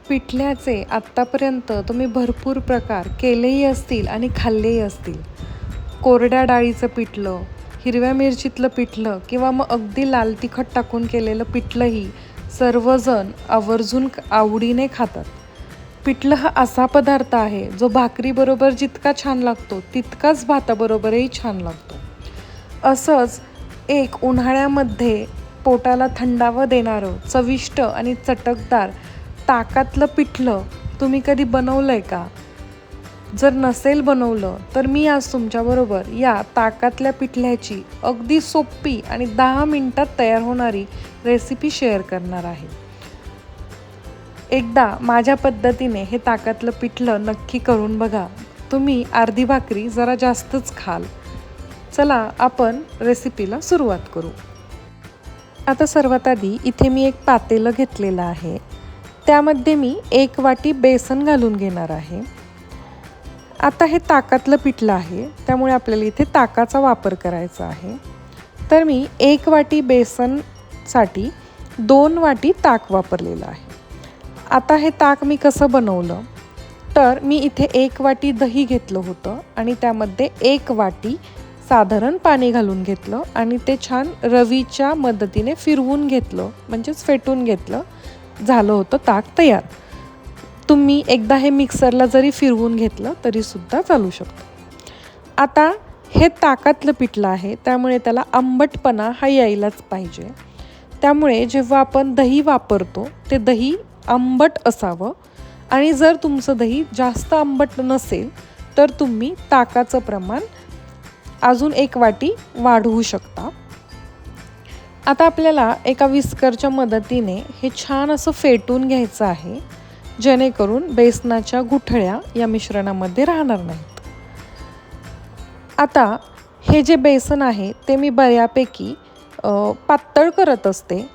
पिठल्याचे आत्तापर्यंत तुम्ही भरपूर प्रकार केलेही असतील आणि खाल्लेही असतील. कोरड्या डाळीचं पिठलं, हिरव्या मिरचीतलं पिठलं किंवा मग अगदी लाल तिखट टाकून केलेलं पिठलंही सर्वजण आवर्जून आवडीने खातात. पिठलं हा असा पदार्थ आहे जो भाकरीबरोबर जितका छान लागतो तितकाच भाताबरोबरही छान लागतो. असंच एक उन्हाळ्यामध्ये पोटाला थंडावा देणारं चविष्ट आणि चटकदार ताकातलं पिठलं तुम्ही कधी बनवलं आहे का? जर नसेल बनवलं तर मी आज तुमच्याबरोबर या ताकातल्या पिठल्याची अगदी सोपी आणि 10 मिनिटात तयार होणारी रेसिपी शेअर करणार आहे. एकदा माझ्या पद्धतीने हे ताकातलं पिठलं नक्की करून बघा. तुम्ही अर्धी भाकरी जरा जास्तच खाल. चला आपण रेसिपीला सुरुवात करू. आता सर्वात आधी इथे मी एक पातेलं घेतलेलं आहे. त्यामध्ये मी 1 वाटी बेसन घालून घेणार आहे. आता हे ताकातलं पिठलं आहे त्यामुळे आपल्याला इथे ताकाचा वापर करायचा आहे. तर मी 1 वाटी बेसनसाठी 2 वाटी ताक वापरलेलं आहे. आता हे ताक मी कसं बनवलं तर मी इथे 1 वाटी दही घेतलं होतं आणि त्यामध्ये 1 वाटी साधारण पाणी घालून घेतलं आणि ते छान रवीच्या मदतीने फिरवून घेतलं, म्हणजेच फेटून घेतलं. झालं होतं ताक तयार. तुम्ही एकदा हे मिक्सरला जरी फिरवून घेतलं तरीसुद्धा चालू शकतं. आता हे ताकातलं पिठलं आहे त्यामुळे त्याला आंबटपणा हा यायलाच पाहिजे. त्यामुळे जेव्हा आपण दही वापरतो ते दही आंबट असावं आणि जर तुमचं दही जास्त आंबट नसेल तर तुम्ही ताकाचं प्रमाण अजून 1 वाटी वाढवू शकता. आता आपल्याला एका विस्करच्या मदतीने हे छान असं फेटून घ्यायचं आहे जेणेकरून बेसनाच्या गुठळ्या या मिश्रणामध्ये राहणार नाहीत. आता हे जे बेसन आहे ते मी बऱ्यापैकी पातळ करत असते.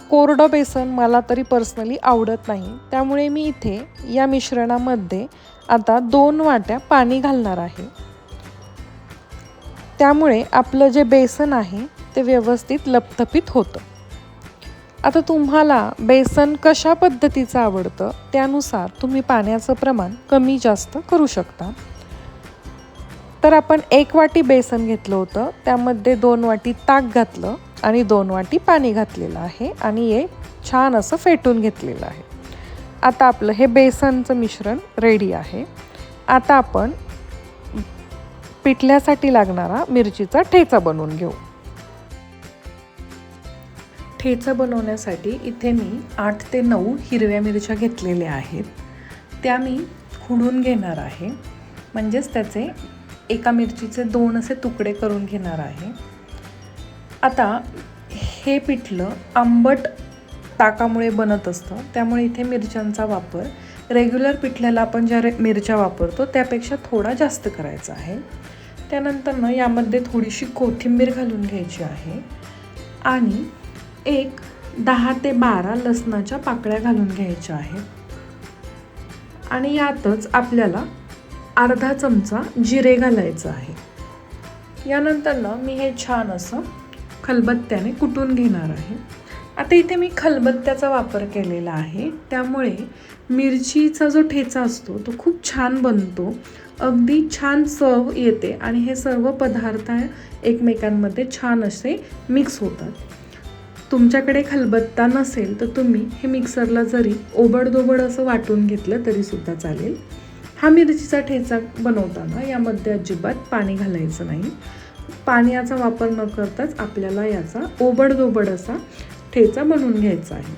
कोरडं बेसन मला तरी पर्सनली आवडत नाही. त्यामुळे मी इथे या मिश्रणामध्ये आता 2 वाट्या पाणी घालणार आहे. त्यामुळे आपलं जे बेसन आहे ते व्यवस्थित लपथपीत होतं. आता तुम्हाला बेसन कशा पद्धतीचं आवडतं त्यानुसार तुम्ही पाण्याचं प्रमाण कमी जास्त करू शकता. तर आपण 1 वाटी बेसन घेतलं होतं त्यामध्ये 2 वाटी ताक घातलं आणि 2 वाटी पाणी घातलेलं आहे आणि हे छान असं फेटून घेतलेलं आहे. आता आपलं हे बेसनचं मिश्रण रेडी आहे. आता आपण पिठल्यासाठी लागणारा मिरचीचा ठेचा बनवून घेऊ. ठेचा बनवण्यासाठी इथे मी 8 ते 9 हिरव्या मिरच्या घेतलेल्या आहेत. त्या मी खुडून घेणार आहे, म्हणजेच त्याचे एका मिरचीचे 2 असे तुकडे करून घेणार आहे. आता हे पिठलं आंबट ताकामुळे बनत असतं त्यामुळे इथे मिरच्यांचा वापर रेग्युलर पिठल्याला आपण ज्या मिरच्या वापरतो त्यापेक्षा थोडा जास्त करायचा आहे. त्यानंतर यामध्ये थोडीशी कोथिंबीर घालून घ्यायची आहे आणि 10 ते 12 लसणाच्या पाकळ्या घालून घ्यायच्या आहेत. आणि यातच आपल्याला अर्धा चमचा जिरे घालायचं आहे. यानंतर मी हे छान असं खलबत्त्याने कुटून घेणार आहे. आता इथे मी खलबत्त्याचा वापर केलेला आहे त्यामुळे मिरचीचा जो ठेचा असतो तो खूप छान बनतो, अगदी छान चव येते आणि हे सर्व पदार्थ एकमेकांमध्ये छान असे मिक्स होतात. तुमच्याकडे खलबत्ता नसेल तर तुम्ही हे मिक्सरला जरी ओबडधोबड असं वाटून घेतलं तरीसुद्धा चालेल. हा मिरचीचा ठेचा बनवताना यामध्ये अजिबात पाणी घालायचं नाही. पाण्याचा वापर न करताच आपल्याला याचा ओबडधोबड असा ठेचा बनवून घ्यायचा आहे.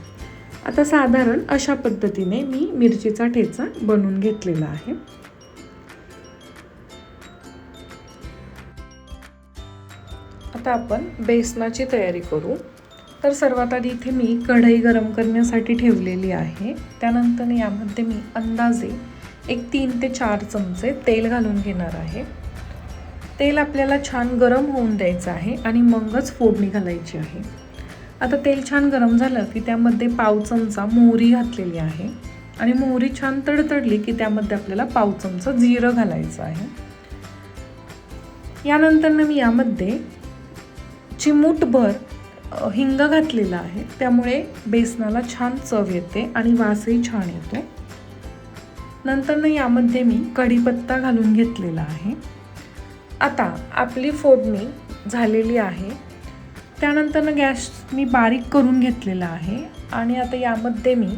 आता साधारण अशा पद्धतीने मी मिरचीचा ठेचा बनवून घेतलेला आहे. आता आपण बेसनाची तयारी करू. तर सर्वात आधी इथे मी कढई गरम करण्यासाठी ठेवलेली आहे. त्यानंतर यामध्ये मी अंदाजे 3 ते 4 चमचे तेल घालून घेणार आहे. तेल आपल्याला छान गरम होऊन द्यायचं आहे आणि मगच फोडणी घालायची आहे. आता तेल छान गरम झालं की त्यामध्ये पाव चमचा मोहरी घातलेली आहे आणि मोहरी छान तडतडली की त्यामध्ये आपल्याला पाव चमचा जिरं घालायचं आहे. यानंतर मी यामध्ये चिमूटभर हिंग घातलेला आहे त्यामुळे बेसनाला छान चव येते आणि वासही छान येतो. नंतर यामध्ये मी कढीपत्ता घालून घेतलेला आहे. आता आपली फोडणी झालेली आहे. त्यानंतर गॅस मी बारीक करून घेतलेला आहे आणि आता यामध्ये मी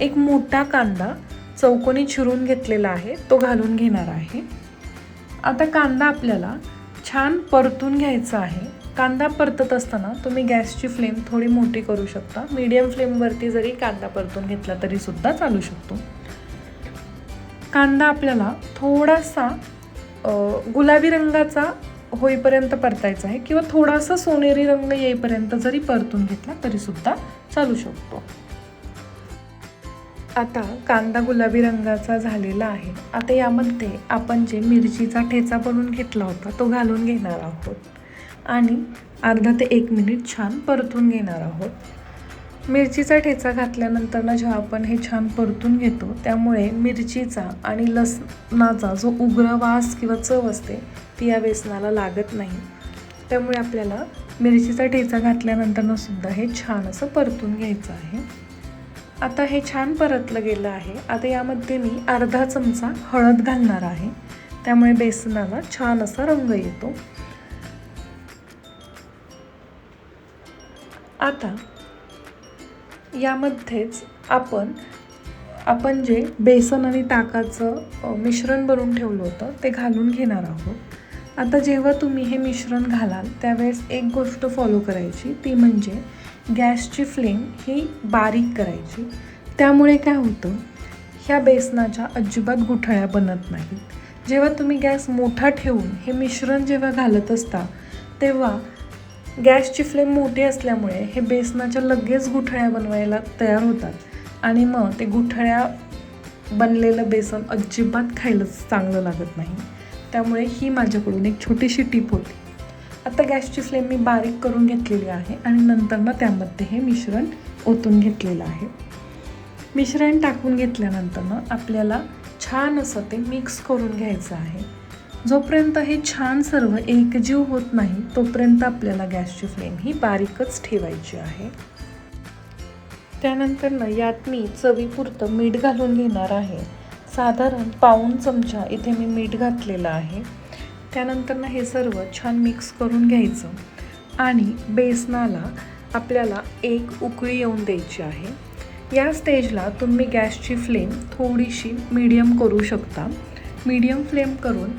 एक मोठा कांदा चौकोनी चिरून घेतलेला आहे, तो घालून घेणार आहे. आता कांदा आपल्याला छान परतून घ्यायचा आहे. कांदा परतत असताना तुम्ही गॅसची फ्लेम थोडी मोठी करू शकता. मीडियम फ्लेमवरती जरी कांदा परतून घेतला तरी सुद्धा चालू शकतो. कांदा आपल्याला थोडासा गुलाबी रंगाचा होईपर्यंत परतायचा आहे किंवा थोडासा सोनेरी रंग येईपर्यंत जरी परतून घेतला तरी सुद्धा चालू शकतो. आता कांदा गुलाबी रंगाचा झालेला आहे. आता यामध्ये आपण जे मिरचीचा ठेचा बनवून घेतला होता तो घालून घेणार आहोत आणि अर्धा ते 1 मिनिट छान परतून घेणार आहोत. मिरचीचा ठेचा घातल्यानंतर जेव्हा आपण हे छान परतून घेतो त्यामुळे मिरचीचा आणि लसणाचा जो उग्र वास किंवा चव असते ती या बेसनाला लागत नाही. त्यामुळे आपल्याला मिरचीचा ठेचा घातल्यानंतर सुद्धा हे छान असं परतून घ्यायचं आहे. आता हे छान परतलं गेलं आहे. आता यामध्ये मी अर्धा चमचा हळद घालणार आहे, त्यामुळे बेसनाला छान असा रंग येतो. आता यामध्येच आपण जे बेसन आणि ताकाचं मिश्रण बनवून ठेवलं होतं ते घालून घेणार आहोत. आता जेव्हा तुम्ही हे मिश्रण घालाल त्यावेळेस एक गोष्ट फॉलो करायची, ती म्हणजे गॅसची फ्लेम ही बारीक करायची. त्यामुळे काय होतं, ह्या बेसनाच्या अजिबात गुठळ्या बनत नाहीत. जेव्हा तुम्ही गॅस मोठा ठेवून हे मिश्रण जेव्हा घालत असता तेव्हा गॅसची फ्लेम मोठी असल्यामुळे हे बेसनाच्या लगेच गुठळ्या बनवायला तयार होतात आणि मग ते गुठळ्या बनलेलं बेसन अजिबात खायला चांगलं लागत नाही. त्यामुळे ही माझ्याकडून एक छोटीशी टीप होती. आता गॅसची फ्लेम मी बारीक करून घेतलेली आहे आणि नंतर त्यामध्ये हे मिश्रण ओतून घेतलेलं आहे. मिश्रण टाकून घेतल्यानंतर आपल्याला छान असं ते मिक्स करून घ्यायचं आहे. जोपर्यंत हे छान सर्व एकजीव होत नाही तोपर्यंत आपल्याला गॅसची फ्लेम ही बारीकच ठेवायची आहे. त्यानंतर यात मी चवीपुरतं मीठ घालून घेणार आहे. साधारण पाऊण चमचा इथे मी मीठ घातलेलं आहे. त्यानंतर हे सर्व छान मिक्स करून घ्यायचं आणि बेसनाला आपल्याला एक उकळी येऊन द्यायची आहे. या स्टेजला तुम्ही गॅसची फ्लेम थोडीशी मीडियम करू शकता. मीडियम फ्लेम करून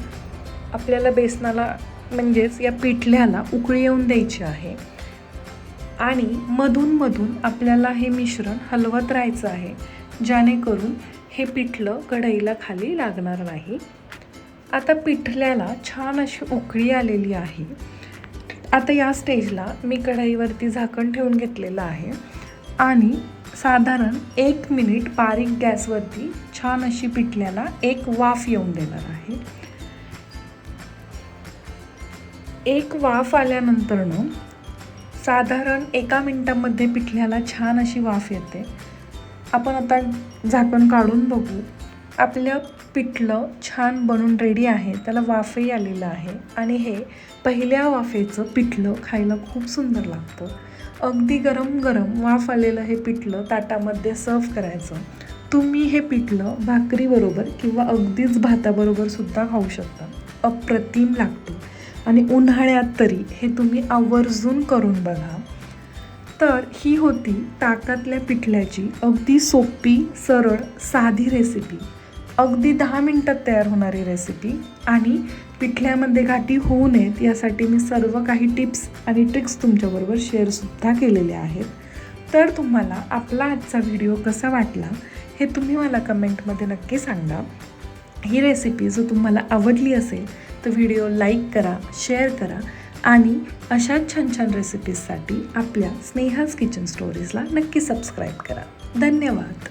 आपल्याला बेसनाला म्हणजेच या पिठल्याला उकळी येऊन द्यायची आहे आणि मधून आपल्याला हे मिश्रण हलवत राहायचं आहे, जेणेकरून हे पिठलं कढईला खाली लागणार नाही. आता पिठल्याला छान अशी उकळी आलेली आहे. आता या स्टेजला मी कढईवरती झाकण ठेवून घेतलेलं आहे आणि साधारण 1 मिनिट बारीक गॅसवरती छान अशी पिठल्याला एक वाफ येऊन देणार आहे. एक वाफ आल्यानंतर साधारण 1 मिनिटामध्ये पिठल्याला छान अशी वाफ येते. आपण आता झाकण काढून बघू. आपलं पिठलं छान बनून रेडी आहे. त्याला वाफही आलेलं आहे आणि हे पहिल्या वाफेचं पिठलं खायला खूप सुंदर लागतं. अगदी गरम गरम वाफ आलेलं हे पिठलं ताटामध्ये सर्व करायचं. तुम्ही हे पिठलं भाकरीबरोबर किंवा अगदीच भाताबरोबर सुद्धा खाऊ शकता. अप्रतिम लागतं आणि उन्हाळ्यात तरी हे तुम्ही आवर्जून करून बघा. तर ही होती ताकातल्या पिठल्याची अगदी सोपी, सरळ, साधी रेसिपी. अगदी 10 मिनिटात तयार होणारी रेसिपी आणि पिठल्यामध्ये गाठी होऊ नयेत यासाठी मी सर्व काही टिप्स आणि ट्रिक्स तुमच्याबरोबर शेअरसुद्धा केलेले आहेत. तर तुम्हाला आपला आजचा व्हिडिओ कसा वाटला हे तुम्ही मला कमेंटमध्ये नक्की सांगा. ही रेसिपी जर तुम्हाला आवडली असेल तर व्हिडिओ लाईक करा, शेअर करा आणि अशाच छान छान रेसिपीजसाठी आपल्या स्नेहाज किचन स्टोरीजला नक्की सबस्क्राईब करा. धन्यवाद.